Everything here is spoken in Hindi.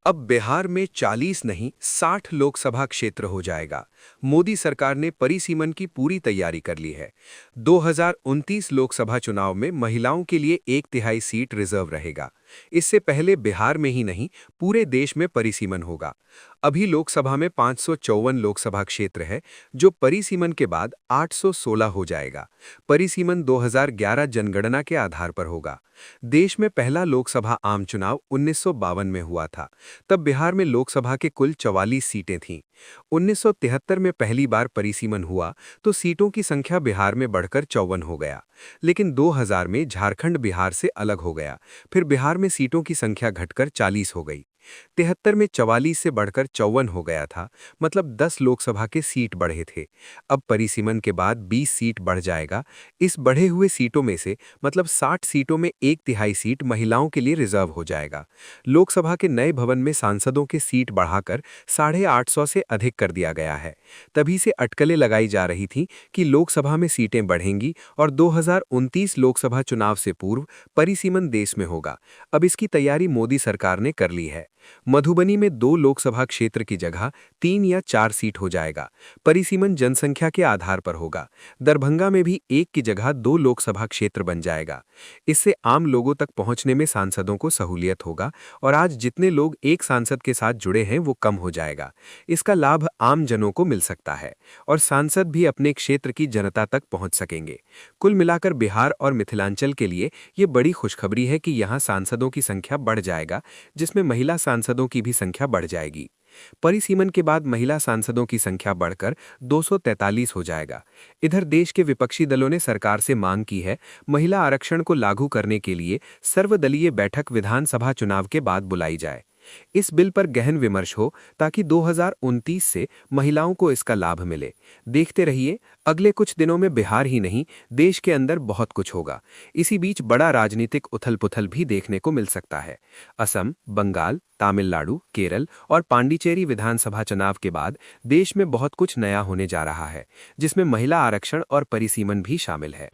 अब बिहार में 40 नहीं 60 लोकसभा क्षेत्र हो जाएगा। मोदी सरकार ने परिसीमन की पूरी तैयारी कर ली है। 2029 लोकसभा चुनाव में महिलाओं के लिए 1/3 सीट रिजर्व रहेगा। इससे पहले बिहार में ही नहीं, पूरे देश में परिसीमन होगा। अभी लोकसभा में 554 लोकसभा क्षेत्र है, जो परिसीमन के बाद 816 हो जाएगा। परिसीमन 2011 जनगणना के आधार पर होगा। देश में पहला लोकसभा आम चुनाव 1952 में हुआ था। तब बिहार में लोकसभा के कुल 44 सीटें थीं। 1973 में पहली बार परिसीमन हुआ तो सीटों की संख्या बिहार में बढ़कर 54 हो गया। लेकिन 2000 में झारखंड बिहार से अलग हो गया। फिर बिहार में सीटों की संख्या घटकर 40 हो गई। 73 में 44 से बढ़कर 54 हो गया था, मतलब 10 लोकसभा के सीट बढ़े थे। अब परिसीमन के बाद 20 सीट बढ़ जाएगा। इस बढ़े हुए सीटों में से मतलब 60 सीटों में 1/3 सीट महिलाओं के लिए रिजर्व हो जाएगा। लोकसभा के नए भवन में सांसदों के सीट बढ़ाकर 850 से अधिक कर दिया गया है। तभी से अटकलें लगाई जा रही थीं कि लोकसभा में सीटें बढ़ेंगी और 2029 लोकसभा चुनाव से पूर्व परिसीमन देश में होगा। अब इसकी तैयारी मोदी सरकार ने कर ली है। मधुबनी में 2 लोकसभा क्षेत्र की जगह 3 या 4 सीट हो जाएगा। परिसीमन जनसंख्या के आधार पर होगा। दरभंगा में भी 1 की जगह 2 लोकसभा क्षेत्र बन जाएगा। इससे आम लोगों तक पहुंचने में सांसदों को सहूलियत होगा और आज जितने लोग एक सांसद के साथ जुड़े हैं वो कम हो जाएगा। इसका लाभ आम जनों को मिल सकता है और सांसद भी अपने क्षेत्र की जनता तक पहुंच सकेंगे। कुल मिलाकर बिहार और मिथिलांचल के लिए ये बड़ी खुशखबरी है कि यहाँ सांसदों की संख्या बढ़ जाएगा, जिसमें महिला सांसदों की भी संख्या बढ़ जाएगी। परिसीमन के बाद महिला सांसदों की संख्या बढ़कर 243 हो जाएगा। इधर देश के विपक्षी दलों ने सरकार से मांग की है, महिला आरक्षण को लागू करने के लिए सर्वदलीय बैठक विधानसभा चुनाव के बाद बुलाई जाए। इस बिल पर गहन विमर्श हो ताकि 2029 से महिलाओं को इसका लाभ मिले। देखते रहिए, अगले कुछ दिनों में बिहार ही नहीं, देश के अंदर बहुत कुछ होगा। इसी बीच बड़ा राजनीतिक उथल-पुथल भी देखने को मिल सकता है। असम, बंगाल, तमिलनाडु, केरल और पांडिचेरी विधानसभा चुनाव के बाद देश में बहुत कुछ नया होने जा रहा है, जिसमें महिला आरक्षण और परिसीमन भी शामिल है।